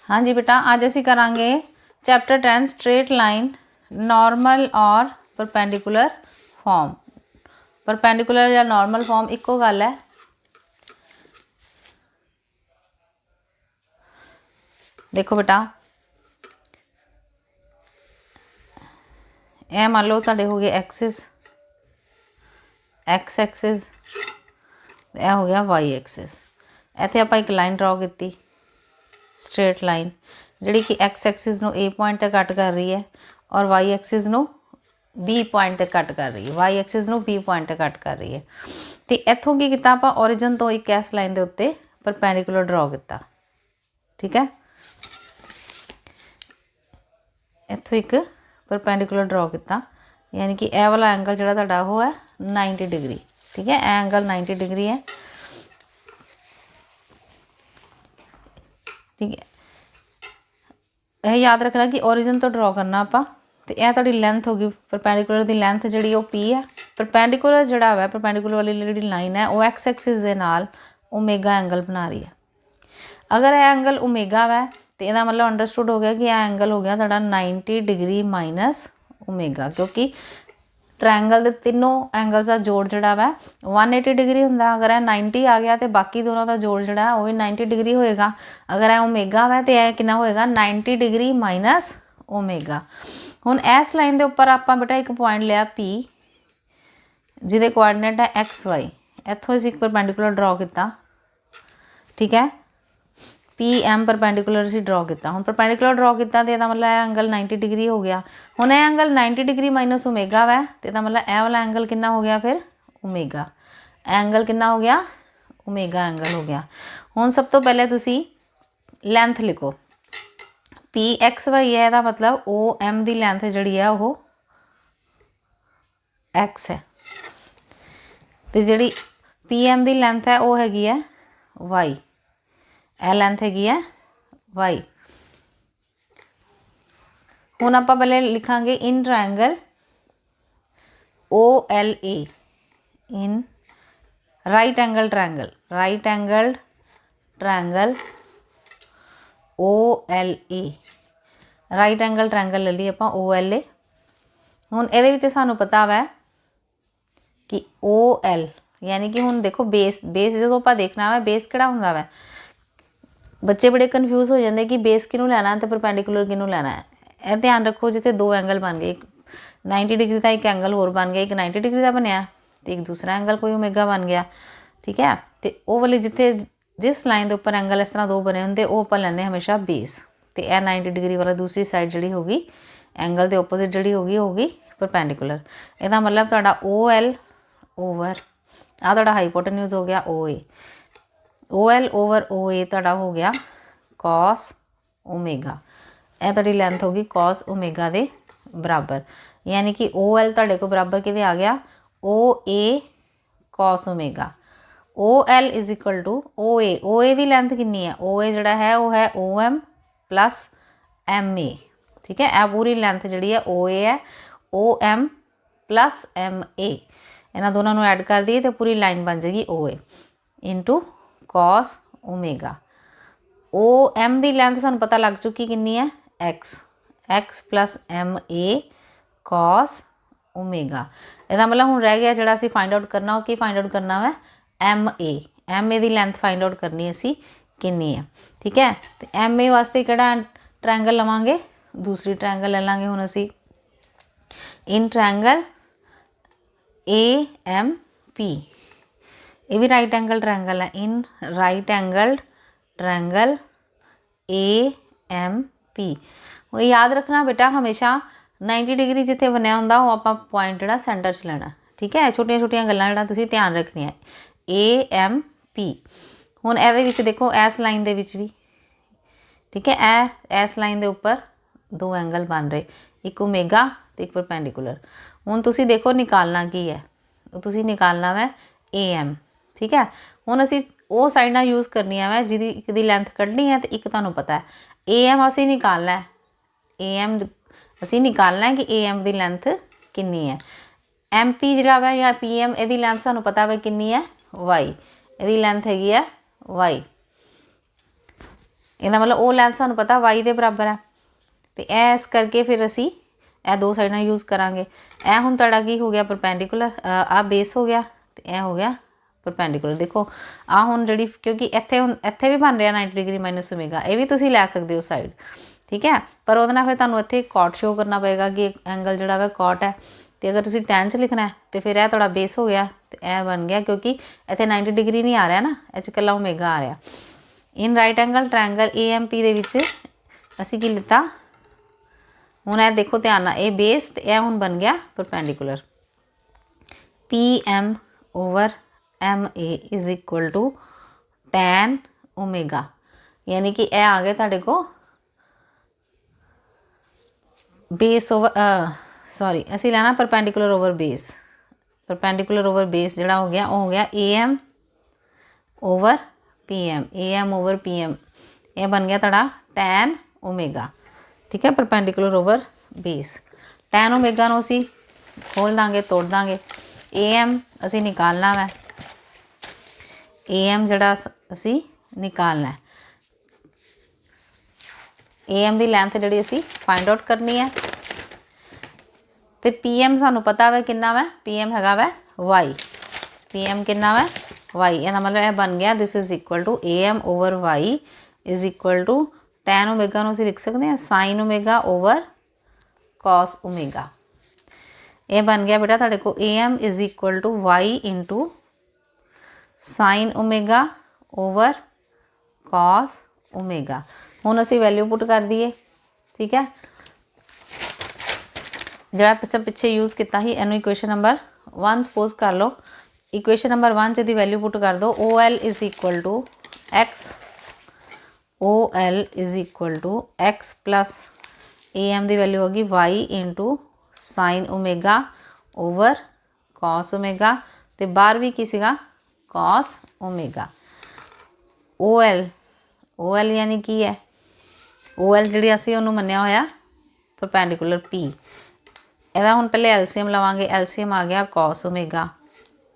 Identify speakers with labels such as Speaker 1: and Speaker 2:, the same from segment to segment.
Speaker 1: हाँ जी बेटा, आज असी करांगे चैप्टर 10 स्ट्रेट लाइन नॉर्मल और परपेंडिकुलर फॉर्म। परपेंडिकुलर या नॉर्मल फॉर्म इको गल है। देखो बेटा, यह मान लो तुहाडे हो गए एक्सिस, एक्स एक्सिस, यह हो गया वाई एक्सिस। इत्थे आपां एक लाइन ड्रॉ की स्ट्रेट लाइन जिहड़ी कि एक्स एक्सिस नूं ए पॉइंट ते कट कर रही है और वाई एक्सिस नूं बी पॉइंट ते कट कर रही है, वाई एक्सिस नूं बी पॉइंट ते कट कर रही है। तो इत्थों की कीता आपां ओरिजिन तो एक इस लाइन के उत्ते परपेंडिकुलर ड्रॉ किया। ठीक है, इत्थों एक परपेंडिकुलर ड्रॉ किया, यानी कि यह वाला एंगल जिहड़ा तुहाडा वो है 90 डिग्री। ठीक है, यह एंगल 90 डिग्री है। ठीक है, यह याद रखना कि ओरिजिन तो ड्रॉ करना आपां। तो यह तुहाडी लेंथ होगी परपेंडिकुलर की लेंथ जी पी है। परपेंडिकुलर जोड़ा है, परपेंडिकुलर वाली जी लाइन है वो एक्स एक्सिस के नाल ओमेगा एंगल बना रही है। अगर यह एंगल ओमेगा है तो यह मतलब अंडरस्टूड हो गया कि यह एंगल हो गया तुहाडा 90 डिग्री माइनस ओमेगा, क्योंकि ट्रायंगल के तीनों एंगल्स का जोड़ जोड़ा वै 180 डिग्री होंदा। अगर यह 90 आ गया तो बाकी दोनों का जोड़ जोड़ा है वो भी 90 डिग्री होएगा। अगर यह ओमेगा है तो यह कितना होएगा 90 डिग्री माइनस ओमेगा। हुण इस लाइन के उपर आपां बेटा एक पॉइंट लिया पी जिहदे कोआर्डीनेट है एक्स वाई। इत्थों असीं एक परपेंडिकुलर ड्रॉ किया। ठीक है, पी एम परपेंडिकुलर असीं ड्रॉ किया। हुण परपेंडिकुलर ड्रॉ किया तो यह मतलब एंगल 90 डिग्री हो गया। हुण यह एंगल 90 डिग्री माइनस ओमेगा है तो यह मतलब यह वाला एंगल कितना हो गया फिर ओमेगा। एंगल कितना हो गया ओमेगा एंगल हो गया। हुण सब तो पहले तुसीं लेंथ लिखो, पी एक्स वाई है यदा मतलब ओ एम की लेंथ जी है वो एक्स है, तो जी पी एम की लेंथ है वो हैगी है वाई। ए लेंथ हैगी है वाई। हुण आपां पहले लिखांगे in triangle O L A, in right angle triangle, right angle triangle O L A, right angle triangle ले ली आपां ओ एल ए। हुण इहदे विच सानूं पता वै कि ओ एल यानी कि हुण देखो बेस, बेस जो आप देखना है बेस किहड़ा हुंदा वै। बच्चे बड़े कन्फ्यूज हो जाते कि बेस किनू लैना तो परपेंडिकुलर किनू लैना है। यह ध्यान रखो जिते दो एंगल बन गए, 90 डिग्री का एक एंगल होर बन गया, एक 90 डिग्री का बनया तो एक दूसरा एंगल कोई ओमेगा बन गया। ठीक है, तो वह वाली जिते जिस लाइन के उपर एंगल इस तरह दो बने होंगे वो आप लैने हमेशा बेस। तो यह 90 डिग्री वाला दूसरी साइड जी होगी एंगल के ओपोजिट जी होगी परपेंडिकुलर। यदा मतलब तुहाडा ओ एल ओवर आ तुहाडा हाईपोटेन्यूज हो गया ओ ए, ओ एल ओवर ओ ए तुहाडा हो गया कॉस ओमेगा। यह तुहाडी लेंथ होगी कॉस ओमेगा के बराबर, यानी कि ओ एल तुहाडे को बराबर किहदे आ गया O A cos omega. O L is equal to O A की लेंथ कितनी है, ओ ए जोड़ा है वो है O M plus M A. ठीक है, यह पूरी लेंथ जी है ओ ए है O M plus M A, इन्होंने दोनों ऐड कर दिए तो पूरी लाइन बन जाएगी O A into cos omega. O M की लेंथ सानू पता लग चुकी कितनी है x, x plus M A cos omega. इसका मतलब हुण रह गया जोड़ा असीं फाइंड आउट करना, कि फाइंड आउट करना है एम ए की लेंथ फाइंड आउट करनी असीं कितनी है। ठीक है, तो एम ए वास्ते किहड़ा ट्रायंगल लवांगे, दूसरी ट्रायंगल ले लांगे हुण असीं in triangle A M P. ये भी राइट एंगल ट्रायंगल है, in right angle triangle A M P. हुण याद रखना बेटा हमेशा 90 डिग्री जिथे बनया हुंदा वो आपां पॉइंट जिहड़ा सेंटर च लेना। ठीक है, छोटिया छोटिया गल्लां जिहड़ा तुसीं ध्यान रखनियां ए एम पी। हुण इहदे विच देखो इस लाइन दे विच भी ठीक है इस लाइन के उपर दो एंगल बन रहे, एक ओमेगा तो एक परपेंडिकुलर। हुण तुसीं देखो निकालना की है, तुसीं निकालना वै ए एम। ठीक है, हुण असीं वो साइडां यूज़ करनियां वै जिहदी एक दी लेंथ कड्ढनी है तो एक तुहानूं पता है ए एम असीं निकालना है, ए एम असीं निकालना है कि ए एम की लेंथ कितनी है। एम पी जिहड़ा वै या पी एम इहदी लेंथ सानूं पता वै कितनी है वाई, इहदी लेंथ हैगी है वाई। ਇਹਦਾ ਮਤਲਬ ਉਹ ਲੈਂਥ ਸਾਨੂੰ ਪਤਾ y ਦੇ ਬਰਾਬਰ ਹੈ, ਤੇ ਇਹ ਇਸ ਕਰਕੇ ਫਿਰ ਅਸੀਂ ਇਹ ਦੋ ਸਾਈਡਾਂ ਯੂਜ਼ ਕਰਾਂਗੇ। ਇਹ ਹੁਣ ਤੁਹਾਡਾ ਕੀ ਹੋ ਗਿਆ, ਪਰਪੈਂਡੀਕੂਲਰ, ਆ ਬੇਸ ਹੋ ਗਿਆ ਤੇ ਇਹ ਹੋ ਗਿਆ ਪਰਪੈਂਡੀਕੂਲਰ। ਦੇਖੋ ਆ ਹੁਣ ਜਿਹੜੀ, ਕਿਉਂਕਿ ਇੱਥੇ ਹੁਣ ਇੱਥੇ ਵੀ ਬਣ ਰਿਹਾ 90 ਡਿਗਰੀ ਮਾਈਨਸ ਓਮੇਗਾ, ਇਹ ਵੀ ਤੁਸੀਂ ਲੈ ਸਕਦੇ ਹੋ ਸਾਈਡ, ਠੀਕ ਹੈ। ਪਰ ਉਹਦੇ ਨਾਲ ਫਿਰ ਤੁਹਾਨੂੰ ਇੱਥੇ ਕੌਟ ਸ਼ੋ ਕਰਨਾ ਪਏਗਾ ਕਿ ਐਂਗਲ ਜਿਹੜਾ ਵਾ ਕੌਟ ਹੈ, ਤੇ ਅਗਰ ਤੁਸੀਂ ਟੈਨ 'ਚ ਲਿਖਣਾ ਤੇ ਫਿਰ ਇਹ ਤੁਹਾਡਾ ਬੇਸ ਹੋ ਗਿਆ ਤੇ ਇਹ ਬਣ ਗਿਆ, ਕਿਉਂਕਿ ਇੱਥੇ 90 ਡਿਗਰੀ ਨਹੀਂ ਆ ਰਿਹਾ ਨਾ, ਇਹ 'ਚ ਇਕੱਲਾ ਓਮੇਗਾ ਆ ਰਿਹਾ। ਇਨ ਰਾਈਟ ਐਂਗਲ ਟ੍ਰਾਇੰਗਲ AMP ਦੇ ਵਿੱਚ ਅਸੀਂ ਕੀ ਲਿੱਤਾ, ਹੁਣ ਇਹ ਦੇਖੋ ਧਿਆਨ ਨਾਲ, ਇਹ ਬੇਸ ਤੇ ਇਹ ਹੁਣ ਬਣ ਗਿਆ perpendicular. PM over MA is equal to tan omega, ਯਾਨੀ ਕਿ ਇਹ ਆ ਗਿਆ ਤੁਹਾਡੇ ਕੋਲ ਬੇਸ ਓਵਰ ਸੌਰੀ ਅਸੀਂ ਲੈਣਾ perpendicular over base. Perpendicular over base ਜਿਹੜਾ ਹੋ ਗਿਆ ਉਹ ਹੋ ਗਿਆ AM over PM, AM over PM, ਇਹ ਬਣ ਗਿਆ ਤੁਹਾਡਾ ਟੈਨ ਓਮੇਗਾ, ਠੀਕ ਹੈ। Perpendicular over base, ten omega ਨੂੰ ਅਸੀਂ ਖੋਲ ਦਾਂਗੇ, ਤੋੜ ਦਾਂਗੇ। AM ਅਸੀਂ ਨਿਕਾਲਣਾ ਵੈ, AM ਜਿਹੜਾ ਅਸੀਂ ਨਿਕਾਲਣਾ, AM ਦੀ ਲੈਂਥ ਜਿਹੜੀ ਅਸੀਂ ਫਾਈਂਡ ਆਊਟ ਕਰਨੀ ਹੈ। ਤੇ PM ਸਾਨੂੰ ਪਤਾ ਵੈ ਕਿੰਨਾ ਵੈ, PM ਹੈਗਾ ਵੈ y, PM ਕਿੰਨਾ ਵੈ y, ਇਹਦਾ ਮਤਲਬ ਇਹ ਬਣ ਗਿਆ this is equal to AM over y is equal to tan omega ਨੂੰ ਅਸੀਂ ਲਿਖ ਸਕਦੇ ਹਾਂ sine omega over cos omega. ਇਹ ਬਣ ਗਿਆ ਬੇਟਾ ਤੁਹਾਡੇ ਕੋਲ AM is equal to y into sine omega over cos omega. ਹੁਣ ਅਸੀਂ ਵੈਲਿਊ ਪੁੱਟ ਕਰ ਦਈਏ, ਠੀਕ ਹੈ। ਜਿਹੜਾ ਪਿੱਛੇ ਯੂਜ਼ ਕੀਤਾ ਸੀ ਇਹਨੂੰ ਇਕੁਏਸ਼ਨ ਨੰਬਰ 1 ਸਪੋਜ਼ ਕਰ ਲਓ। ਇਕੁਏਸ਼ਨ ਨੰਬਰ 1 'ਚ ਇਹਦੀ ਵੈਲਿਊ ਪੁੱਟ ਕਰ ਦਿਓ, OL is equal to x, OL is equal to x plus AM ਦੀ ਵੈਲਿਊ ਹੋਗੀ y into sine omega over cos omega, ਤੇ ਬਾਹਰ ਵੀ ਕੀ ਸੀਗਾ cos ਓਮੇਗਾ। OL ਯਾਨੀ ਕੀ ਹੈ, OL ਜਿਹੜੀ ਅਸੀਂ ਉਹਨੂੰ ਮੰਨਿਆ ਹੋਇਆ ਪਰਪੈਂਡੀਕੂਲਰ P, ਇਹਦਾ ਹੁਣ ਪਹਿਲੇ LCM ਲਵਾਂਗੇ। LCM ਆ ਗਿਆ cos omega,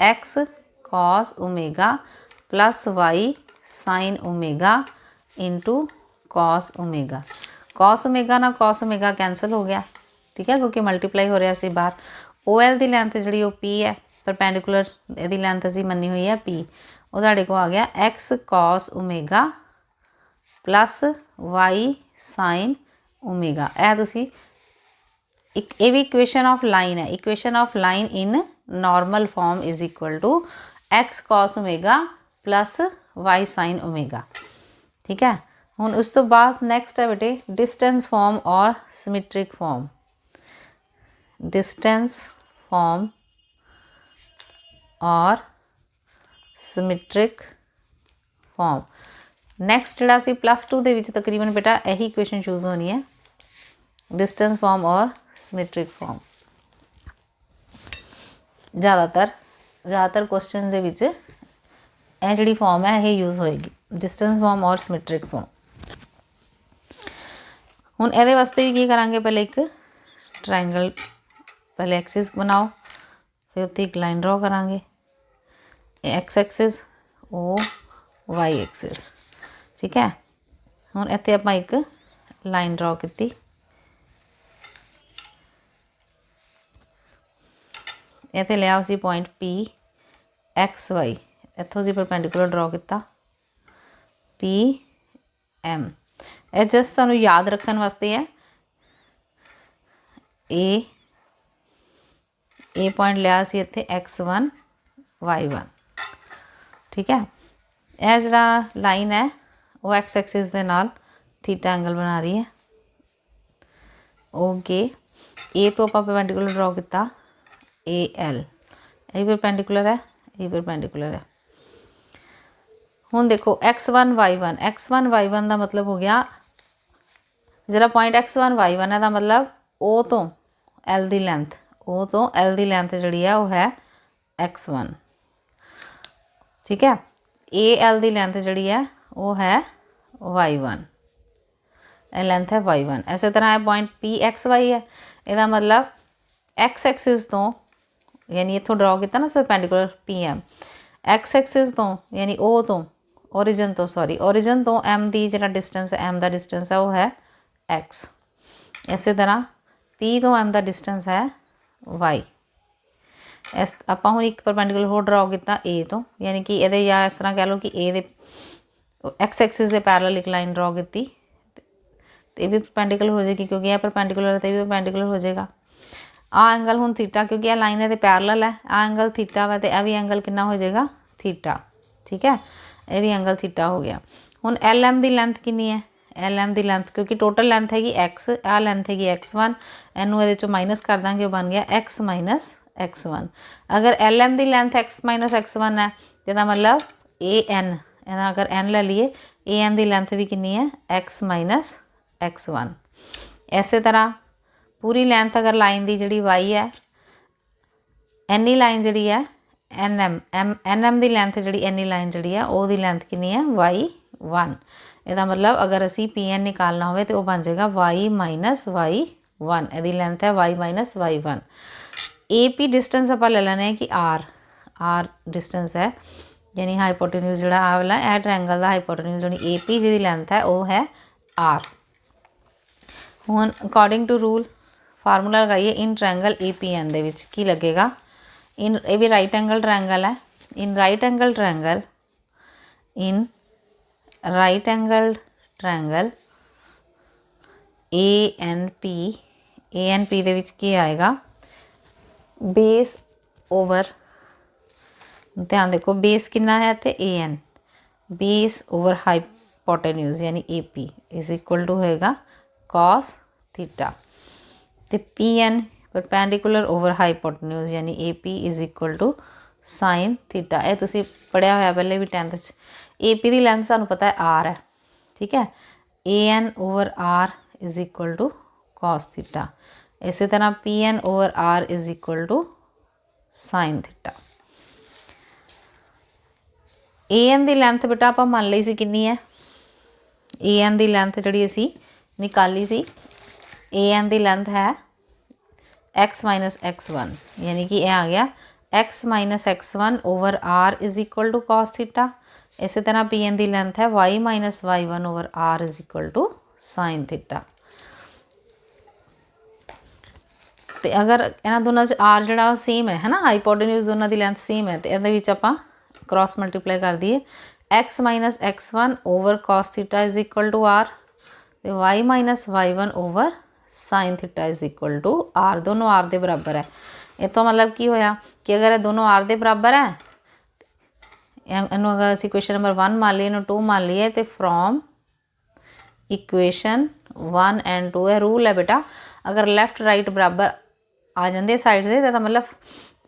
Speaker 1: x cos omega plus y sine omega into cos omega. cos omega ਨਾਲ cos ਓਮੇਗਾ ਕੈਂਸਲ ਹੋ ਗਿਆ, ਠੀਕ ਹੈ, ਕਿਉਂਕਿ ਮਲਟੀਪਲਾਈ ਹੋ ਰਿਹਾ ਸੀ ਬਾਹਰ। OL ਦੀ ਲੈਂਥ ਜਿਹੜੀ ਉਹ P ਹੈ, ਪਰਪੈਂਡੀਕੂਲਰ ਇਹਦੀ ਲੈਂਥ ਅਸੀਂ ਮੰਨੀ ਹੋਈ ਹੈ P, ਉਹ ਤੁਹਾਡੇ ਕੋਲ ਆ ਗਿਆ x cos omega plus y sine omega. ਇਹ ਤੁਸੀਂ ਇਹ ਵੀ ਇਕੁਏਸ਼ਨ ਆਫ ਲਾਈਨ ਹੈ, equation of line in normal form is equal to x cos omega plus y sin omega, ठीक है। ਹੁਣ ਉਸ ਤੋਂ ਬਾਅਦ ਨੈਕਸਟ ਹੈ ਬੇਟੇ डिस्टेंस फॉर्म और सिमेट्रिक फॉर्म। डिस्टेंस फॉर्म और सिमेट्रिक फॉर्म ਨੈਕਸਟ ਜਿਹੜਾ ਸੀ +2 ਦੇ ਵਿੱਚ ਤਕਰੀਬਨ ਬੇਟਾ ਇਹੀ ਇਕੁਏਸ਼ਨ ਚੂਜ਼ ਹੋਣੀ ਹੈ, डिस्टेंस फॉर्म और सिमेट्रिक फॉर्म। ज़्यादातर क्वेश्चन ਦੇ ਵਿੱਚ ਇਹ ਜਿਹੜੀ ਫॉर्म ਹੈ ਇਹ ਯੂਜ਼ ਹੋਏਗੀ, डिस्टेंस फॉर्म और सिमेट्रिक फॉर्म। ਹੁਣ ਇਹਦੇ ਵਾਸਤੇ ਵੀ ਕੀ ਕਰਾਂਗੇ, ਪਹਿਲੇ ਇੱਕ ट्रायंगल पहले एक्सिस बनाओ, फिर उत्ते एक लाइन ड्रॉ करांगे, एक्स एक्सिस ओ वाई एक्सिस, ठीक है। हुण इत्थे आपां एक लाइन ड्रॉ की, इत्थे लिया असीं पॉइंट P एक्स वाई, इत्थों असीं परपेंडिकुलर ड्रॉ किया P M। ये जस्ट तुहानूं याद रखने वास्ते है, ए पॉइंट लिया सी इत्थे x1 y1, ठीक है। यह जिहड़ा लाइन है वो एक्स एक्सिस दे नाल थीटा एंगल बना रही है, ओके। ए तो आपां परपेंडिकुलर ड्रॉ किया AL, यही परपेंडिकुलर है, यही परपेंडिकुलर है। हुण देखो x1 y1 का मतलब हो गया जिहड़ा पॉइंट x1 y1 है, मतलब O तो L की लेंथ, O तो L की लेंथ जिहड़ी है वह है x1, ठीक है। AL की लेंथ जिहड़ी है वो है y1, लेंथ है y1। इस तरह है पॉइंट PXY है, इसका मतलब एक्स एक्सिस तो यानी इत्थों ड्रॉ किया ना परपेंडिकुलर PM, एक्स एक्सिस तो यानी O तो ओरिजिन तो सॉरी ओरिजिन तो एम की जो डिस्टेंस एम का डिस्टेंस है वो है एक्स। इस तरह पी तो एम का डिस्टेंस है वाई। इस ਆਪਾਂ ਹੁਣ एक परपेंडिकुलर होर ड्रॉ किया ए तो यानी कि ये या इस तरह कह लो कि ए दे एक्स एक्सिस के पैरेलल एक लाइन ड्रॉ की तो ये भी परपेंडिकुलर हो जाएगी क्योंकि यह परपेंडिकुलर है तो भी परपेंडिकुलर हो जाएगा। आ एंगल हुण थीटा क्योंकि यह लाइन है पैरेलल है आ एंगल थीटा वा तो यह भी एंगल कितना हो जाएगा थीटा। ठीक है यह भी एंगल थीटा हो गया। हुण एल एम की लेंथ कितनी है एल एम की लेंथ क्योंकि टोटल लेंथ हैगी एक्स आ लेंथ हैगी x1 इनू ये माइनस कर देंगे वो बन गया x माइनस x1। अगर एल एम की लेंथ x माइनस x1 है तो मतलब ए एन अगर एन ले लीए ए एन की लेंथ भी कितनी है x माइनस x1। इस तरह पूरी लेंथ अगर लाइन की जी वाई है एनी लाइन जी है एन एम की लेंथ जी एनी लाइन जी है वो लेंथ कितनी है y1। ਇਹਦਾ मतलब अगर असी पी एन निकालना हो तो वह बन जाएगा वाई माइनस y1 यदि लेंथ है y minus y1। A P distance आप ले लेने कि आर डिस्टेंस है यानी हाइपोटेन्यूज जो आ वाला ए ट्रायंगल का हाइपोटेन्यूज यानी ए पी जी लेंथ है वो है आर। हुण अकॉर्डिंग टू रूल फार्मूला लगाइए in triangle A P N दे विच की लगेगा इन ये भी राइट एंगल ट्रायंगल है in right angle triangle in right angle triangle A N P दे विच की आएगा बेस ओवर ध्यान देखो बेस कितना है तो A N base over hypotenuse यानी A P is equal to होएगा कॉस थीटा तो P N perpendicular over hypotenuse यानी A P is equal to sine theta. ये तुसी पढ़िया होया पहले भी 10th ए पी की लेंथ सानू पता है आर है। ठीक है A N over are is equal to cos theta. इस तरह P N over are is equal to sine theta. A N की लेंथ बेटा आप मान ली सी कितनी है ए एन की लेंथ जी असी निकाली सी ए एन की लेंथ है एक्स माइनस x1 यानी कि यह आ गया x minus x1 over are is equal to cos theta. इस तरह पी एन की लेंथ है y minus y1 over are is equal to sine theta. तो अगर इन्होंने दोनों आर जो सेम है ना हाइपोटेन्यूज दोनों की लेंथ सेम है तो ये आप क्रॉस मल्टीप्लाई कर दिए x minus x1 over cos theta is equal to R तो y minus y1 over sine theta is equal to R दोनों आर के बराबर है। ये तो मतलब की होया कि अगर ये दोनों आर के बराबर है इनू अगर असी क्वेश्चन नंबर 1 मान लीए इनू 2 मान लीए तो फ्रॉम इक्वेशन 1 एंड 2 है रूल है बेटा अगर लैफ्ट राइट बराबर आ जाते साइड से तो मतलब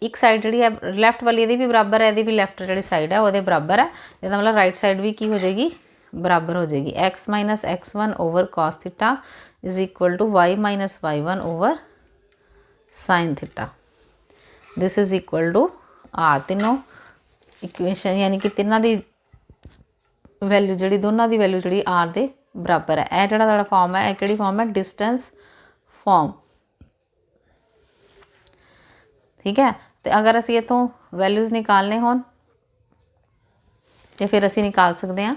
Speaker 1: एक साइड जी है लैफ्ट वाली यदि भी बराबर है यदि भी लैफ्ट जी साइड है वो बराबर है तो मतलब राइट साइड भी की हो जाएगी बराबर हो जाएगी x minus x1 over cos theta is equal to y minus y1 over sine theta this is equal to R. तीनों इक्वेशन यानी कि तिन्हों की वैल्यू जी दोनों की वैल्यू जी आर के बराबर है। यह जोड़ा फॉर्म है कि फॉर्म है डिस्टेंस फॉर्म। ठीक है तो अगर असी इतों वैल्यूज़ निकालने हो तो फिर असी निकाल सकते हैं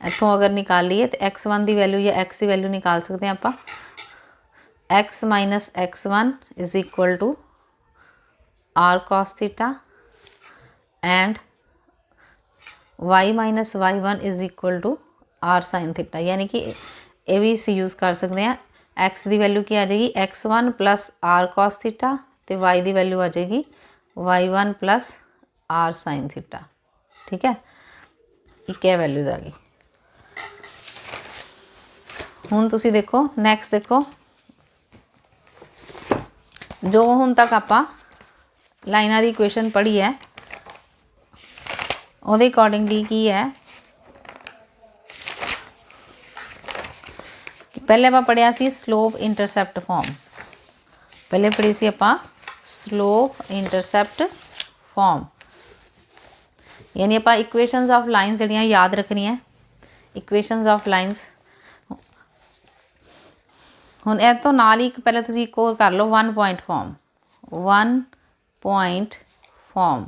Speaker 1: इतों अगर निकालीए तो x1 की वैल्यू या x की वैल्यू निकाल सकते हैं आप x minus x1 is equal to R cos theta and y minus y1 is equal to R sine theta यानी कि ये भी इस यूज़ कर सकते हैं x की वैल्यू की आ जाएगी x1 plus R cos theta तो y की वैल्यू आ जाएगी y1 plus are sine theta. ठीक है एक है वैल्यूज़ आ गई। हुण तुसी देखो नैक्सट देखो जो हुण तक आपां लाइनां दी इक्वेशन पढ़ी है उहदे अकॉर्डिंगली की है पहले आपां पढ़िया सी स्लोप इंटरसैप्ट फॉर्म पहले पढ़ी सी आपां स्लोप इंटरसैप्ट फॉर्म यानी आपां इक्वेशनस ऑफ लाइन्स जिहड़ियां याद रखनियां इक्वेशनस ऑफ लाइन्स हुण इह तो नाल ही पहले तुसीं एक होर कर लो 1 point form 1 point form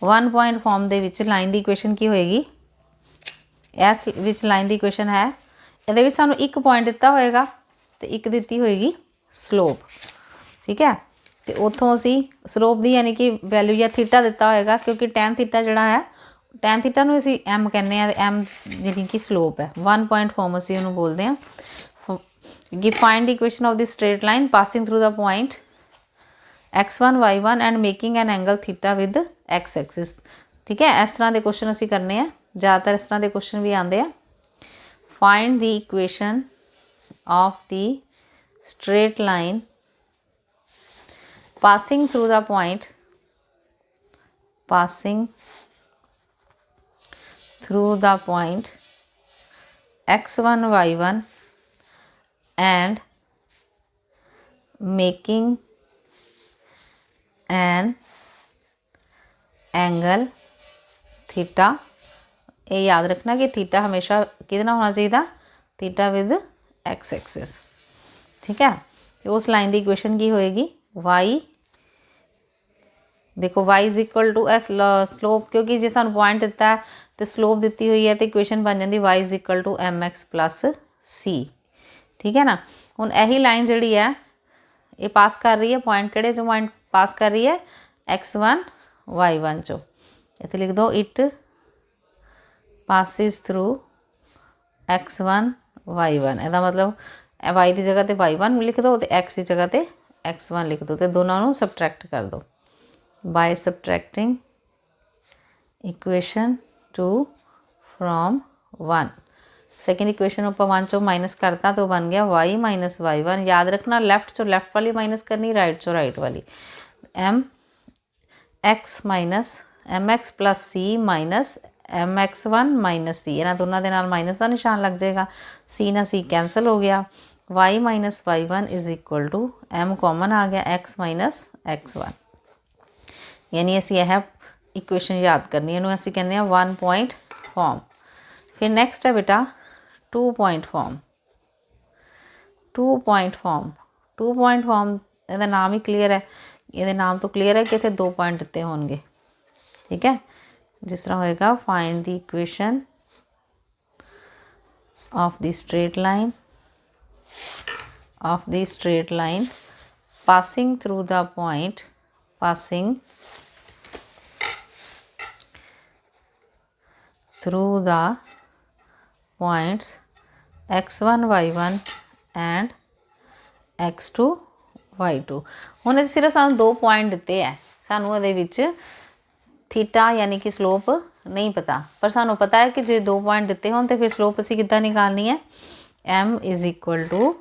Speaker 1: 1 point form ਦੇ ਵਿੱਚ ਲਾਈਨ ਦੀ ਇਕੁਏਸ਼ਨ ਕੀ ਹੋਏਗੀ, ਇਸ ਵਿੱਚ ਲਾਈਨ ਦੀ ਇਕੁਏਸ਼ਨ ਹੈ, ਇਹਦੇ ਵਿੱਚ ਸਾਨੂੰ ਇੱਕ ਪੁਆਇੰਟ ਦਿੱਤਾ ਹੋਏਗਾ ਤੇ ਇੱਕ ਦਿੱਤੀ ਹੋਏਗੀ ਸਲੋਪ, ਠੀਕ ਹੈ। ਤੇ ਉੱਥੋਂ ਅਸੀਂ ਸਲੋਪ ਦੀ ਯਾਨੀ ਕਿ ਵੈਲਿਊ ਜਾਂ ਥੀਟਾ ਦਿੱਤਾ ਹੋਏਗਾ, ਕਿਉਂਕਿ ਟੈਨ ਥੀਟਾ ਜਿਹੜਾ ਹੈ, ਟੈਨ ਥੀਟਾ ਨੂੰ ਅਸੀਂ ਐਮ ਕਹਿੰਦੇ ਹਾਂ, ਐਮ ਜਿਹੜੀ ਕਿ ਸਲੋਪ ਹੈ। 1 ਪੁਆਇੰਟ ਫॉर्म ਅਸੀਂ ਉਹਨੂੰ ਬੋਲਦੇ ਹਾਂ। ਕਿ find the equation of the straight line passing through the point x1 y1 and making an angle theta with x axis, ठीक है। इस तरह के क्वेश्चन असीं करने हैं, ज़्यादातर इस तरह के क्वेश्चन भी आते हैं। Find the equation of the straight line passing through the point x1 y1 and making an angle theta. ये याद रखना कि थीटा हमेशा किहदे नाल होना चाहिए, थीटा विद एक्स एक्सिस, ठीक है। तो उस लाइन की इक्वेशन की होएगी, वाई देखो y is equal to as slope, क्योंकि जे सानू पॉइंट दिता है तो स्लोप दी हुई है, तो इक्वेशन बन जाती y is equal to m x plus c, ठीक है ना। हुण यही लाइन जिहड़ी है ये पास कर रही है, पॉइंट किहड़े चों पॉइंट पास कर रही है, x1 y1 चो। इत्थे लिख दो it passes through x1 y1, इहदा मतलब y की जगह ते y1 लिख दो तो x की जगह ते x1 लिख दो, तो दोनों नूं सबट्रैक्ट कर दो by subtracting equation 2 from 1। Second equation उपर 1 चो माइनस करता तो बन गया y माइनस y1। याद रखना लैफ्ट चो लैफ्ट वाली माइनस करनी, राइट चो राइट वाली। M x minus m x plus c minus m x one minus c, इन्होंने दोनों के नाल माइनस का निशान लग जाएगा, सी ना सी कैंसल हो गया। y minus y1 is equal to m common आ गया x माइनस x1, यानी असी यह इक्वेशन याद करनी है, इन्हूं असी कहने 1 पॉइंट फॉर्म। फिर नैक्सट है बेटा 2 point form. 2 point form, 2 point form इसका नाम ही क्लीयर है, ये नाम तो क्लीयर है कि इतने 2 पॉइंट दिते होंगे, ठीक है। जिस तरह होएगा find the equation of the straight line passing through the point points x1 y1 and x2 y2। हुण सिर्फ सानू 2 पॉइंट दिते है, सानू इहदे विच थीटा यानी कि स्लोप नहीं पता, पर सानू पता है कि जो 2 पॉइंट दिते होन तो फिर स्लोप असीं किद्दां निकालनी है, m is equal to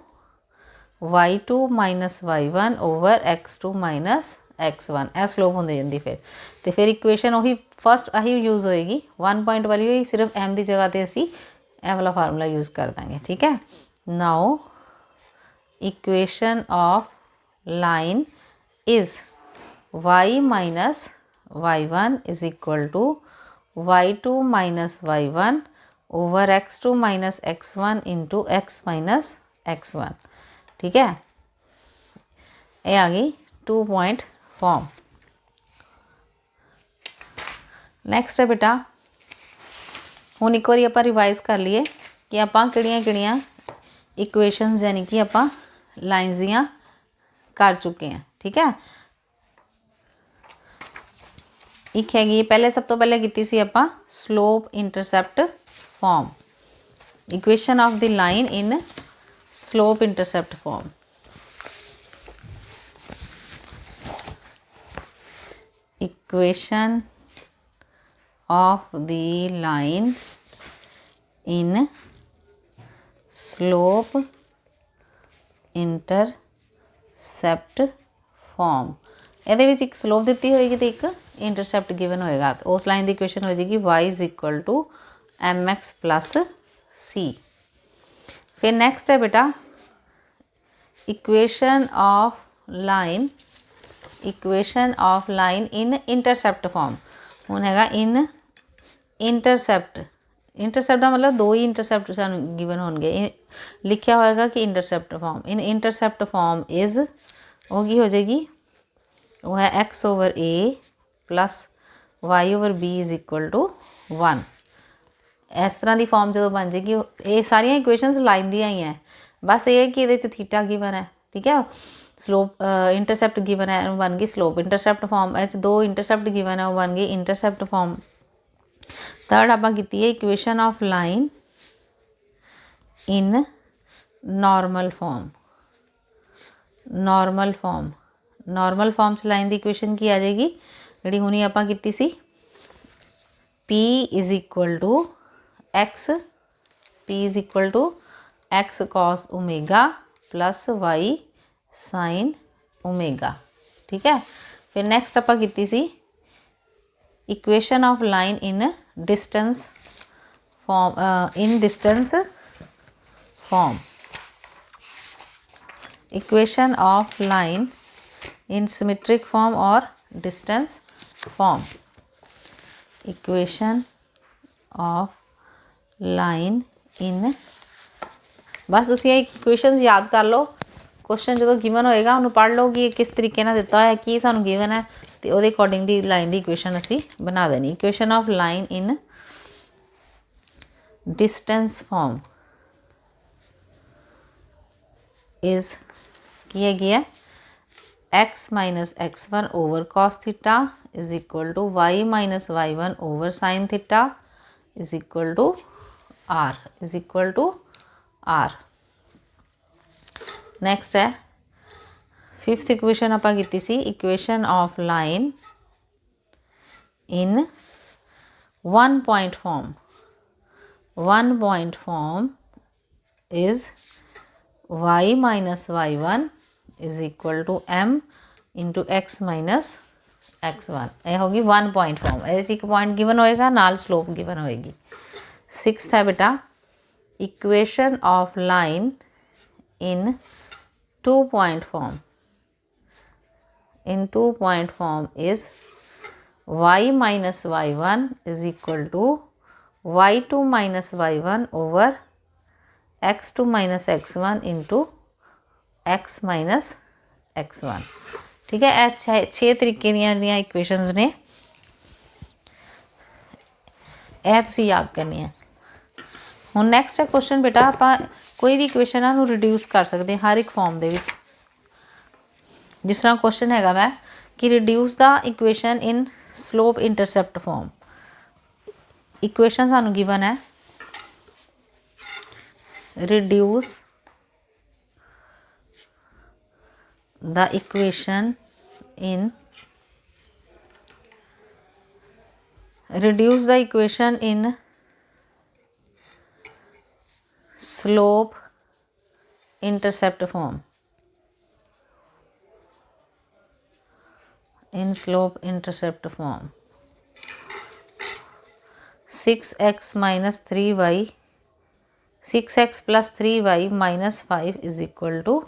Speaker 1: y2 minus y1 over x2 minus x1, यह स्लोप होंदी जांदी। फिर इक्वेशन उही फस्ट आही यूज़ होएगी, 1 पॉइंट वाली हुई, सिर्फ m की जगह पर असीं यह वाला फार्मूला यूज़ कर देंगे, ठीक है। Now equation of line is y minus y1 is equal to y2 minus y1 over x2 minus x1 into x minus x1, ठीक है। ये आ गई 2 पॉइंट फॉर्म। नैक्सट है बेटा, हुण एक बार आप रिवाइज कर लिए कि आपां किहड़ियां इक्वेशनस यानी कि आपां लाइन्स दियां कर चुके हैं, ठीक है। एक हैगी पहले, सब तो पहले की सी आपां slope intercept form, equation of the line in slope intercept form. Equation of the line in slope intercept form। ਇਹਦੇ ਵਿੱਚ ਇੱਕ ਸਲੋਪ ਦਿੱਤੀ ਹੋਏਗੀ ਤੇ ਇੱਕ ਇੰਟਰਸੈਪਟ ਗਿਵਨ ਹੋਏਗਾ, तो उस लाइन की इक्वेशन हो जाएगी y is equal to m x plus c. फिर नैक्सट है बेटा equation of line in intercept form. हुण हैगा इन इंटरसैप्ट का मतलब 2 ही इंटरसैप्ट सानू गिवन होंगे, लिखा होएगा कि intercept form. In intercept form is वो की हो जाएगी, वो है x over a plus Y over B is equal to 1। इस तरह की फॉर्म जो बन जाएगी, ये सारिया इक्वेशनस लाइन दियाँ ही है, बस ये कि ये थीटा गिवन है, ठीक है। स्लोप इंटरसेप्ट गिवन है, बन गई स्लोप। इंटरसेप्ट फॉर्म इस 2 इंटरसेप्ट गिवन है, वो बन गई इंटरसेप्ट फॉर्म। थर्ड आपां कीती है equation of line in normal form. Normal form, normal form च लाइन की इक्वेशन की आ जाएगी जी हुणी आपां कीती सी, P is equal to x, P is equal to x cos omega plus y sine omega, ठीक है। फिर नैक्सट आपां कीती सी equation of line in distance form, in distance form. Equation of line in symmetric form और distance form. Equation of line इन, बस तुम ये इक्वेशनस याद कर लो, क्वेश्चन जो गिवन होएगा उन्होंने पढ़ लो कि किस तरीके ना दिता है, कि सानू गिवन है, तो वो अकॉर्डिंगली लाइन की इक्वेशन असी बना देनी। Equation of line in distance form is की है x minus x1 over cos theta is equal to y minus y1 over sine theta is equal to r, is equal to r. Next है fifth equation आपां कीती सी equation of line in 1 point form. 1 point form is y minus y1 is equal to m into x minus x1। यह होगी 1 point form, ये एक point given होएगा, नाल स्लोप गिवन होएगी। सिक्स्थ है बेटा equation of line in 2 point form. In 2 point form is y minus y1 is equal to y2 minus y1 over x2 minus x1 into x minus x1, ठीक है। यह 6 तरीके दियां इक्वेशनस ने, यह तुसीं याद करनी है। हुण नैक्सट है क्वेश्चन बेटा, आपां कोई भी इक्वेशन है रिड्यूस कर सकते हर एक फॉर्म दे विच। जिस तरह क्वेश्चन हैगा वै कि reduce the equation in slope intercept form. Equation सानू गिवन है reduce the equation in, reduce the equation in slope intercept form, in slope intercept form। 6x minus 3y, 6x plus 3y minus 5 is equal to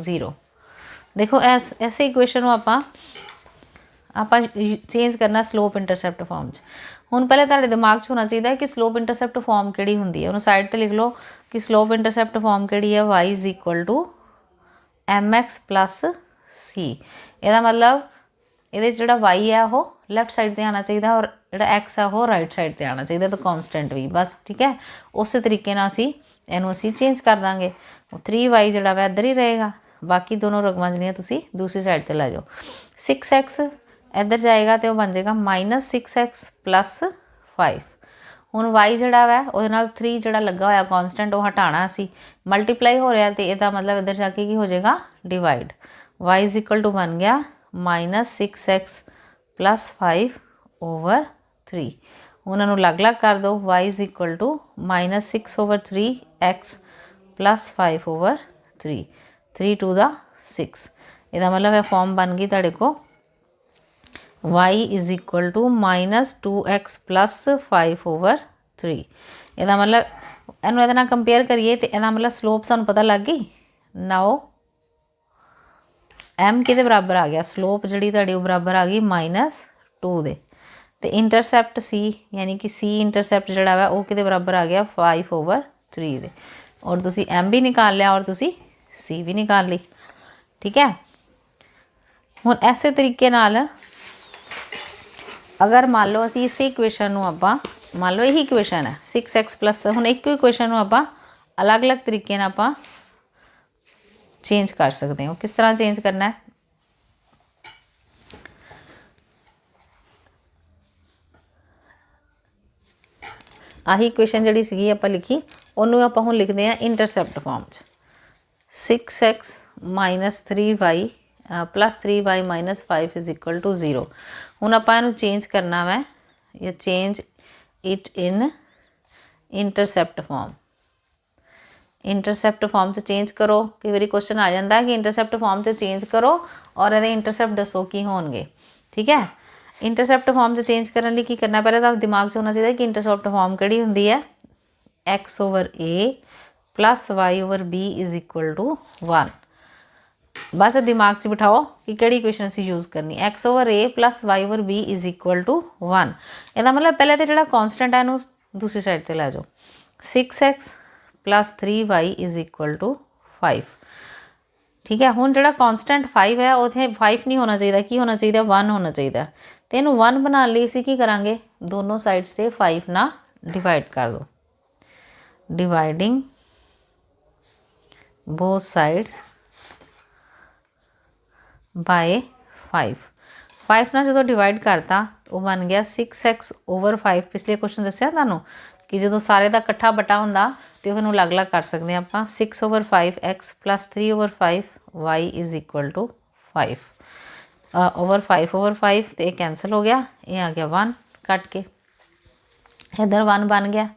Speaker 1: 0। देखो ऐसे equation आप change करना slope intercept form च। हुण पहले तुहाडे दिमाग च होना चाहिए कि स्लोप इंटरसेप्ट फॉर्म किहड़ी हुंदी है, उन्होंने साइड ते लिख लो कि स्लोप इंटरसेप्ट फॉर्म किहड़ी है, y is equal to mx plus c। ਇਹਦਾ मतलब ये जिहड़ा y है वो लैफ्ट साइड ते आना चाहिए और जिहड़ा x है वो राइट साइड ते आना चाहिए, तो कॉन्सटेंट भी बस, ठीक है। उस तरीके नाल असीं इहनूं असीं चेंज कर दांगे। 3y जिहड़ा वा इधर ही रहेगा, बाकी दोनों रकमां जिहड़ियां तुसीं दूसरी साइड ते लै जाओ। 6x इधर जाएगा तो बन जाएगा माइनस 6x प्लस 5। हुण y जिहड़ा वा उहदे नाल 3 जिहड़ा लगा होया कॉन्सटेंट वो हटाना असीं, मल्टीप्लाई हो रहा तो इसका मतलब इधर जाके की हो जाएगा divide. y is equal to बन गया माइनस 6x प्लस 5 ओवर 3। उन्होंने अलग अलग कर दो, y is equal to minus 6 over 3x plus 5 over 3, 3 to the 6। इसका मतलब है फॉर्म बन गई तुहाडे को y is equal to minus 2x plus 5 over 3। इसका मतलब इनू ये कंपेयर करिए तो इसका मतलब स्लोप सानू पता लग गई। नाउ m किहदे बराबर आ गया, स्लोप जिहड़ी तुहाडी बराबर आ गई -2 दे, तो इंटरसैप्ट c यानी कि c इंटरसैप्ट जिहड़ा वा वो किहदे बराबर आ गया 5 ओवर 3 दे, और तुसी m भी निकाल लिया और तुसी c भी निकाल ली, ठीक है। हुण ऐसे तरीके नाल अगर मान लो असी इस इक्वेशन ਨੂੰ ਆਪਾਂ मान लो यही इक्वेशन है 6x प्लस ਹੁਣ एक इक्वेशन ਨੂੰ ਆਪਾਂ अलग अलग तरीके ਨਾਲ ਆਪਾਂ चेंज कर सकते हो। किस तरह चेंज करना है, आही इक्वेशन जी सी आप लिखी उन्होंने आप हूँ लिखते हैं intercept form 6x minus 3y plus 3y minus 5 is equal to 0। हूँ आप चेंज करना वै या change it in intercept form. Intercept form से चेंज करो, कई बार क्वेश्चन आ जाता है कि इंटरसैप्ट फॉर्म से चेंज करो और ये इंटरसैप्ट दसो की होंगे। ठीक है, इंटरसैप्ट फॉर्म से चेंज करने लिए की करना, पहले तो दिमाग 'च होना चाहिए कि इंटरसैप्ट फॉर्म किहड़ी हुंदी है, x over a plus y over b is equal to 1। बस दिमाग 'च बिठाओ कि किहड़ी इक्वेशन असीं यूज़ करनी, x over a plus y over b is equal to 1। इसदा मतलब पहले तो जिहड़ा कॉन्सटेंट है इहनूं दूसरी साइड ते लै जाओ, 6x plus 3y is equal to 5। ठीक है, हुण जिहड़ा कॉन्सटेंट 5 है उत्थे 5 नहीं होना चाहिए, की होना चाहिए 1 होना चाहिए। तो इनू 1 बनाने लिए असीं की करांगे, दोनों साइड्स से 5 ना डिवाइड कर दो, डिवाइडिंग बोथ साइड्स बाय 5 ना जो डिवाइड करता वो बन गया 6x ओवर 5। पिछले क्वेश्चन दसिया तुहानूं कि जो सारे का कट्ठा बटा हुंदा तो उन्होंने अलग अलग कर सकते हैं आप। 6 over 5x plus 3 over 5y is equal to 5 over 5 तो ये कैंसल हो गया, ये आ गया 1 कट के, इधर 1 बन गया।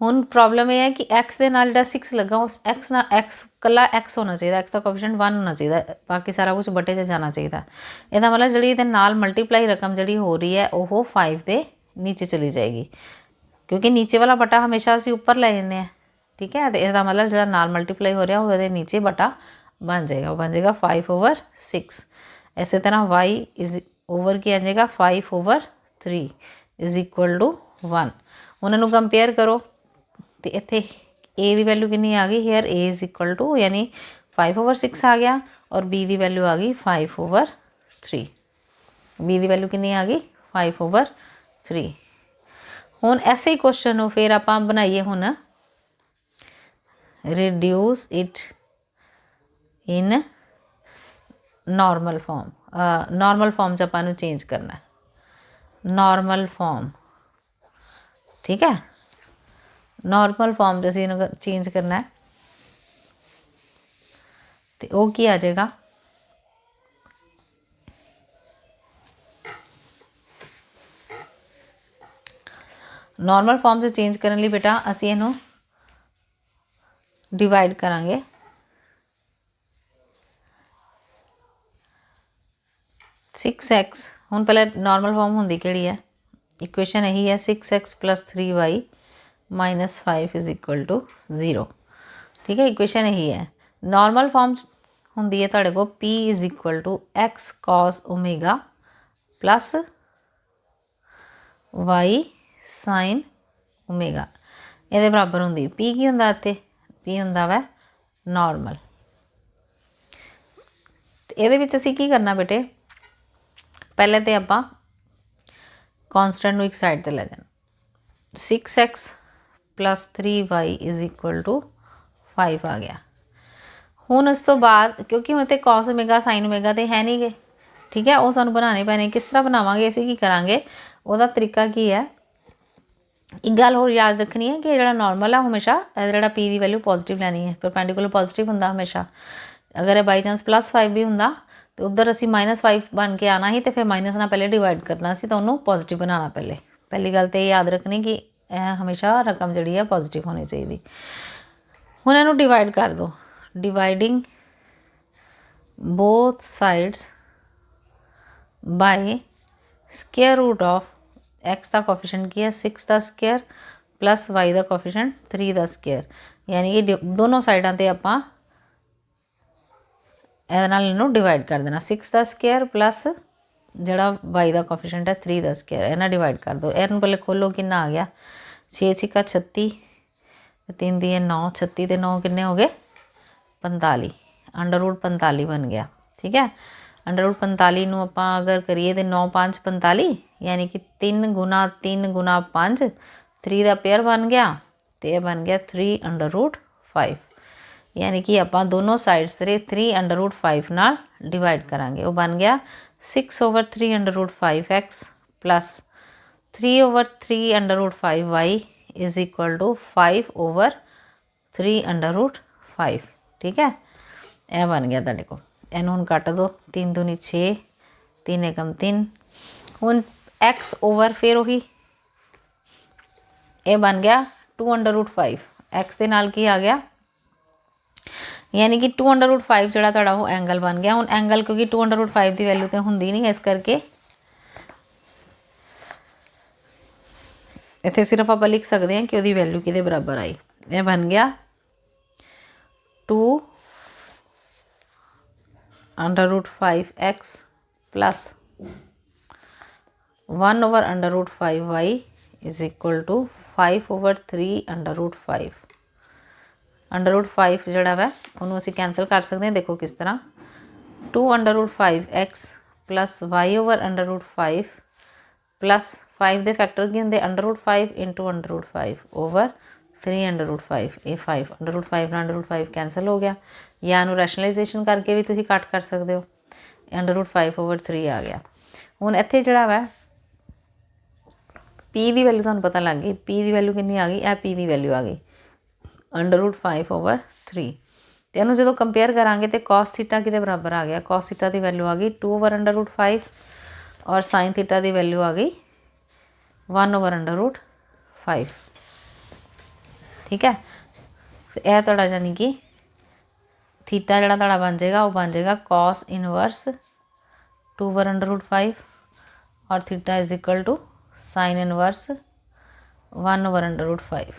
Speaker 1: हुण प्रॉब्लम यह है कि x के नाल जिहड़ा 6 लगा उस x ना x कला x होना चाहिए, x का कोफिशिएंट 1 होना चाहिए, बाकी सारा कुछ बटे 'च जाना चाहिए। इसदा मतलब जिहड़ी इहदे नाल मल्टीप्लाई रकम जिहड़ी हो रही है वह 5 के नीचे चली जाएगी, क्योंकि नीचे वाला बटा हमेशा असीं ऊपर लै जन्ने हैं। ठीक है, तो इसका मतलब जो नाल मल्टीप्लाई हो रहा वो नीचे बटा बन जाएगा, वो बन जाएगा 5 ओवर 6। इस तरह y इज ओवर की आ जाएगा 5 ओवर 3 इज इक्वल टू 1। उन्होंने कंपेयर करो तो इत्थे a की वैल्यू कितनी आ गई, here a is equal to यानी 5 ओवर 6 आ गया और b की वैल्यू आ गई 5 ओवर 3। b की वैल्यू कितनी आ गई 5 ओवर 3। हुण ऐसे ही क्वेश्चन नूं फिर आपां बनाइए, हुण reduce it in normal form. Normal form च आपां नूं चेंज करना, नॉर्मल फॉर्म। ठीक है, नॉर्मल फॉर्म च असीं चेंज करना है तो वो की आ जाएगा, नॉर्मल फॉर्म से चेंज करने लिए बेटा असीं इहनूं डिवाइड करांगे, सिक्स एक्स। हुण पहले नॉर्मल फॉर्म होंदी किहड़ी है, इक्वेशन यही है 6x plus 3y minus 5 is equal to 0। ठीक है, इक्वेशन यही है। नॉर्मल फॉर्म होंदी है तुहाडे कोल p is equal to x cos omega plus y sine omega, ये बराबर होंगी p की होंदा इत्थे, p होंदा वै नॉर्मल। ये असीं की करना बेटे, पहले तो आपां कॉन्सटेंट एक साइड पर लै जाना, 6x plus 3y is equal to 5 आ गया। हुण उस तो बाद क्योंकि हुण तो कॉस ओमेगा साइन ओमेगा तो है नहीं गे, ठीक है, वो सानू बनाने पैने। किस तरह बनावांगे, असीं की करांगे, उसका तरीका की है, एक गल होर याद रखनी है कि जो नॉर्मल है हमेशा जो p की वैल्यू पॉजिटिव लैनी है, परपेंडिकुलर पॉजिटिव होंदा हमेशा। अगर बाई चांस प्लस 5 भी होंदा तो उधर असी -5 बन के आना ही, तो फिर माइनस ना पहले डिवाइड करना सी, तो उन्होंने पॉजिटिव बनाना पहले। पहली गल तो याद रखनी कि हमेशा रकम जी है पॉजिटिव होनी चाहिए। हुण इहनूं डिवाइड कर दो, dividing both sides by square root of x का कोफिशिएंट की है 6 का स्केयर प्लस y का कोफिशिएंट 3 का स्केयर, यानी कि दोनों साइडों पर आपां इहनूं डिवाइड कर देना, 6 का स्केयर प्लस जिहड़ा y का कोफिशिएंट है 3 का स्केयर, इन्हें डिवाइड कर दो। इहनूं पहले खोलो कितना आ गया, 6 6 36, 3 दिए 9, 36 ते 9 कितने हो गए 45, अंडर रूट 45 बन गया। ठीक है, अंडर रूट 45 नूं आपां अगर करिए तो 9 5 45 यानी कि 3 गुना 3 गुना 5 3 का पेयर बन गया तो यह बन गया 3/5 यानी कि आप दोनों साइड्स से 3/5 नाल डिवाइड करांगे वो बन गया 6/3/5x plus 3/3/5y is equal to 5/3/5 ठीक है। यह बन गया तुहाडे को इनू हुण कट दो 3 दूनी 6 3 एकम 3 हुण x ओवर फिर वही ये बन गया 2/5 x के नाल की आ गया यानी कि 2/5 जोड़ा तुहाडा वो एंगल बन गया। हुण एंगल क्योंकि 2/5 की वैल्यू तो हुंदी नहीं इस करके इत्थे सिर्फ आप लिख सकते हैं कि उसकी वैल्यू किहदे बराबर आई। यह बन गया 2/5x plus 1/5y is equal to 5/3/5 √5 जोड़ा वै उन्होंने असी कैंसल कर सकते हैं। देखो किस तरह 2/5x प्लस y/5 प्लस 5 के फैक्टर की होंगे √5 इंटू √5 ओवर 3/5 ये 5 √5 कैंसल हो गया या इनू रैशनलाइजेशन करके भी तुम कट कर सकते हो √5/3 आ गया। हुण इत्थे जिहड़ा वै पी की वैल्यू तुहानूं पता लग गई पी की वैल्यू कितनी आ गई यह पी की वैल्यू आ गई √5/3 तो इनू जो कंपेयर करांगे तो कॉस थीटा किहदे बराबर आ गया कॉस थीटा की वैल्यू आ गई 2/√5 और साइन थीटा की वैल्यू आ गई 1/√5 ठीक है। तो यह तुहाडा यानी कि थीटा जिहड़ा तुहाडा बन जाएगा वो बन जाएगा कॉस इनवर्स 2/√5 और theta is equal to sine inverse 1/√5।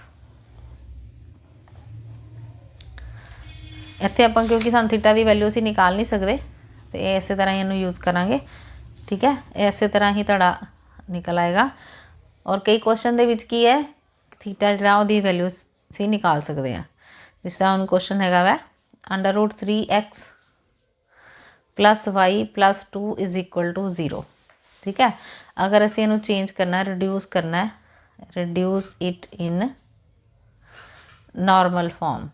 Speaker 1: इत्थे आपां क्योंकि सानूं थीटा की वैल्यू असीं निकाल नहीं सकते तो ये इस तरह ही इनू यूज़ करांगे ठीक है। इस तरह ही तुहाडा निकल आएगा और कई क्वेश्चन दे विच की है थीटा जिहड़ा उहदी वैल्यू असीं निकाल सकते हैं। जिस तरह हुण क्वेश्चन हैगा वै √3x plus y plus 2 is equal to 0 ठीक है। अगर असीं इनू चेंज करना है reduce it in normal form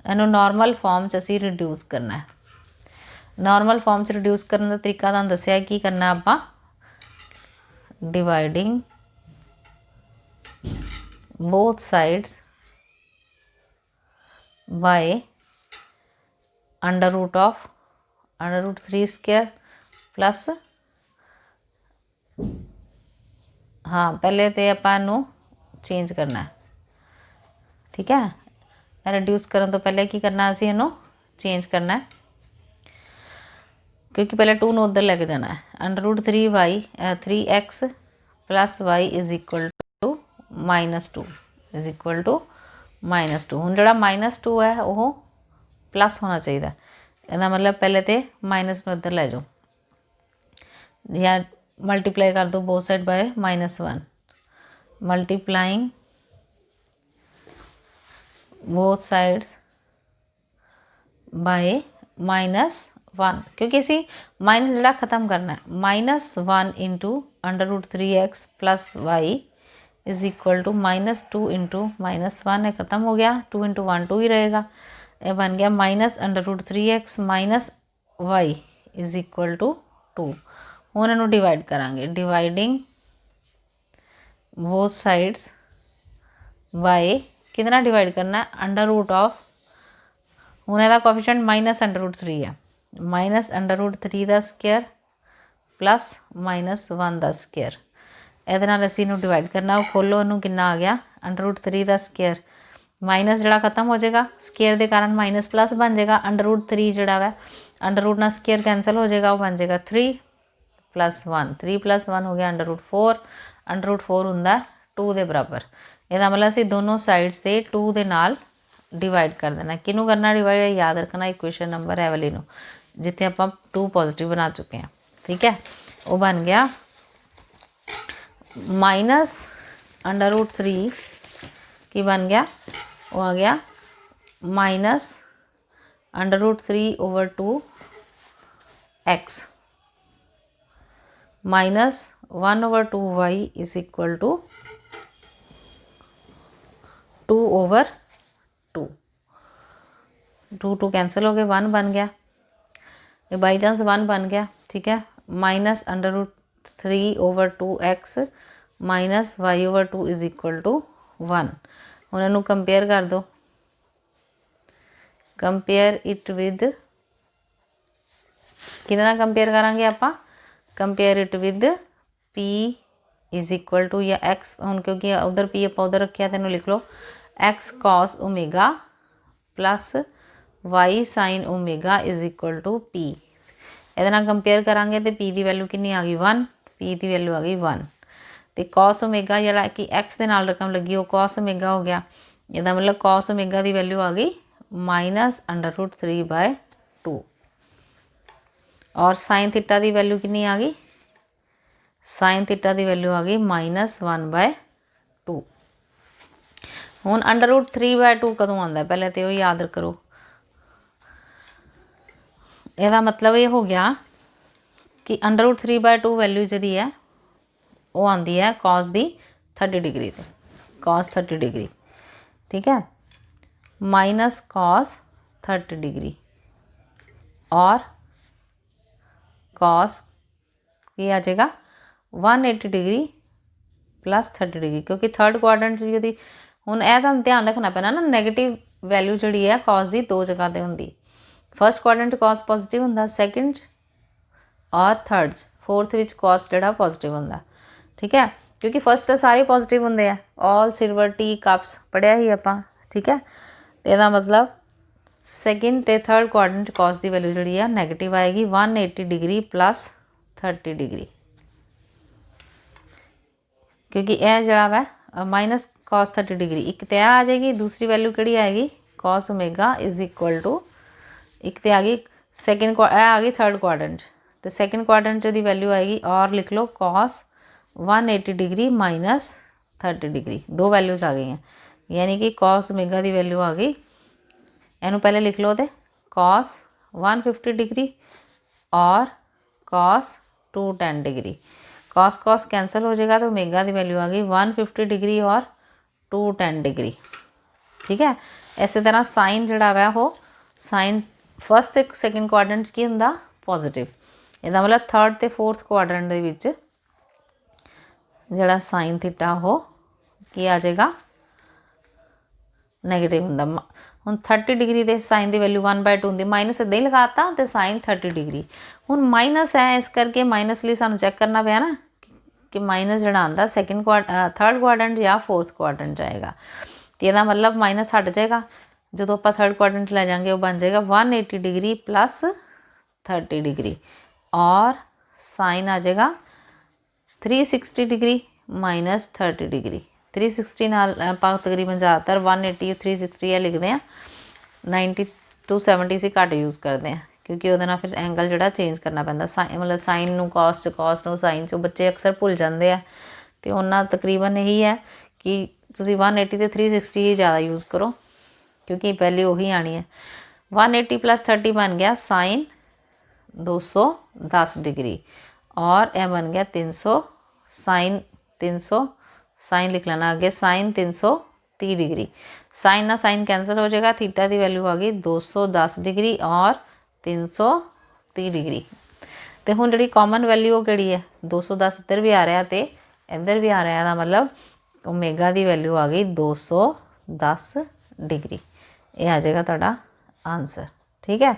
Speaker 1: इनू नॉर्मल फॉर्म च असीं रिड्यूस करना है। नॉर्मल फॉर्म च रिड्यूस करने का तरीका तुहानूं दस्सिआ की करना आपां dividing both sides bye √3 square plus हाँ पहले तो आपां इनू चेंज करना है ठीक है। रिड्यूस करने तो पहले की करना असीं इनू चेंज करना है क्योंकि पहले 2 नूं उधर लैके जाना है √3x plus y is equal to -2 is equal to -2 हुण जिहड़ा -2 है वो प्लस होना चाहिए इसदा मतलब पहले तो माइनस में उधर लै जाओ या मल्टीप्लाई कर दो both side by -1 multiplying both sides by -1 क्योंकि असी माइनस जिहड़ा खत्म करना है -1 into √3x plus y is equal to -2 into -1 है खत्म हो गया 2 इंटू 1 2 ही रहेगा। यह बन गया -√3x minus y is equal to 2। हुण इनू डिवाइड करांगे डिवाइडिंग बोथ साइड्स बाय कितना डिवाइड करना है √ऑफ हुण इहदा कोएफिशिएंट -√3 है -√3 का स्क्वायर प्लस -1 का स्क्वायर ਇਹਦੇ ਨਾਲ ਅਸੀਂ ਇਹਨੂੰ डिवाइड करना वो खोलो इनू कितना आ गया √3 का स्क्वायर माइनस जिहड़ा खत्म हो जाएगा स्क्वायर के कारण माइनस प्लस बन जाएगा √3 जिहड़ा वै √ नाल स्क्वायर कैंसल हो जाएगा वो बन जाएगा 3 + 1 3 + 1 हो गया √4 √4 हुंदा 2 के बराबर। ਇਹਦਾ मतलब ਅਸੀਂ दोनों साइड से 2 के नाल डिवाइड कर देना किनू करना डिवाइड याद रखना इक्वेशन नंबर है वाली नू जिथे आप 2 पॉजिटिव बना चुके हैं ठीक है। वो बन गया -√3 की बन गया वो आ गया -√3/2x 1/2y is equal to 2/2। 2 cancel हो गए, 1 बन गया, ये बाई चांस 1 बन गया, ठीक है। Minus √3/2x minus y/2 is equal to 1। ਹੁਣ ਇਹਨੂੰ ਕੰਪੇਅਰ ਕਰ ਦਿਓ, ਕੰਪੇਅਰ ਇਟ ਵਿਦ ਕਿਹਦੇ ਨਾਲ ਕੰਪੇਅਰ ਕਰਾਂਗੇ ਆਪਾਂ, compare it with p is equal to या x, ਹੁਣ ਕਿਉਂਕਿ ਉਧਰ p ਆਪਾਂ ਉਧਰ ਰੱਖਿਆ, ਤੈਨੂੰ ਲਿਖ ਲਓ x cos omega plus y sin omega is equal to p। ਇਹਦੇ ਨਾਲ ਕੰਪੇਅਰ ਕਰਾਂਗੇ ਤੇ p ਦੀ ਵੈਲਿਊ ਕਿੰਨੀ ਆ ਗਈ 1, p ਦੀ ਵੈਲਿਊ ਆ ਗਈ 1। ਤੇ cos ओमेगा ਜਿਹੜਾ ਕਿ x ਦੇ ਨਾਲ ਰਕਮ ਲੱਗੀ ਉਹ cos ओमेगा ਹੋ ਗਿਆ, ਇਹਦਾ ਮਤਲਬ cos ओमेगा ਦੀ ਵੈਲਿਊ आ गई -√3/2। और साइन थीटा की वैल्यू कितनी आ गई, साइन थीटा की वैल्यू आ गई -1/2। हुण √3/2 कदों आता है, पहले तो याद करो। ਇਹਦਾ मतलब ये हो गया कि √3/2 वैल्यू जी है वो आती है cos दी 30 डिग्री ते, cos 30 डिग्री, ठीक है, माइनस cos 30 डिग्री और cos ये आ जाएगा 180 डिग्री प्लस 30 डिग्री, क्योंकि थर्ड क्वाड्रेंट भी वो हुण यह तुहानूं ध्यान रखना पैना ना, नैगेटिव वैल्यू जी है cos की 2 जगह पर होंगी। फर्स्ट क्वाड्रेंट cos पॉजिटिव होंदा, सैकेंड और थर्ड फोर्थ विच cos जिहड़ा पॉजिटिव होंदा, ठीक है, क्योंकि फर्स्ट तो सारे पॉजिटिव होंदे आ, ऑल सिल्वर टी कप्स पढ़िया ही आपां, ठीक है। तो इसदा मतलब सैकेंड ते थर्ड क्वाड्रेंट cos की वैल्यू जी है नैगेटिव आएगी 180 डिग्री प्लस 30 डिग्री, क्योंकि यह जरा वै माइनस cos 30 डिग्री एक तो आ जाएगी, दूसरी वैल्यू कि आएगी cos omega is equal to, एक तो आ गई सैकेंड आ गई थर्ड क्वाड्रेंट, तो सैकेंड क्वाड्रेंट की वैल्यू आएगी और लिख लो cos 180 डिग्री माइनस 30 डिग्री, दो वैल्यूज़ आ गई हैं, यानी कि cos ओमेगा की वैल्यू आ गई, इनू पहले लिख लो तो cos 150 डिग्री और cos 210 डिग्री, cos कैंसल हो जाएगा तो ओमेगा की वैल्यू आ गई 150 डिग्री और 210 डिग्री, ठीक है। इस तरह साइन जड़ा वै वो साइन फर्स्ट ते सैकेंड क्वाड्रेंट की होंदा पॉजिटिव, इसदा मतलब थर्ड ते फोर्थ क्वाड्रेंट दे विच जड़ा साइन थीटा वो की आ जाएगा नैगेटिव होंदा। हुण 30 डिग्री दे साइन की वैल्यू 1/2 होंदी, माइनस इदां ही लगाता तो साइन 30 डिग्री, हुण माइनस है इस करके माइनस लिए सानूं चैक करना पिया ना कि माइनस जड़ा आंदा सैकेंड थर्ड क्वाड्रेंट या फोर्थ क्वाड्रेंट जाएगा, तो इसदा मतलब माइनस हट जाएगा, जो आप थर्ड क्वाड्रेंट ले जाएंगे वो बन जाएगा 180 डिग्री प्लस 30 डिग्री और साइन आ जाएगा 360 डिग्री माइनस 30 डिग्री। 360 नाल आपां तकरीबन ज़्यादातर 180 360 लिखते हैं, 90 to 70 से घट यूज़ करते हैं, क्योंकि वो फिर एंगल जोड़ा चेंज करना पैंदा, मतलब साइन नूं कॉस नूं साइन च बच्चे अक्सर भुल जाते हैं, तो उन्ना तकरीबन यही है कि तुसीं 180 तो 360 ही ज़्यादा यूज़ करो, क्योंकि पहले वही आनी है। 180 प्लस 30 बन गया साइन 210 डिग्री और यह बन गया 300 साइन 300 साइन लिख लेना आगे साइन 330 डिग्री, साइन ना साइन कैंसल हो जाएगा, थीटा की वैल्यू आ गई 210 डिग्री और 330 डिग्री। तो हुण जी कॉमन वैल्यू वो किहड़ी है 210 इधर भी आ रहा तो इधर भी आ रहा, मतलब ओमेगा की वैल्यू आ गई 210 डिग्री, ये आ जाएगा तुहाडा आंसर, ठीक है।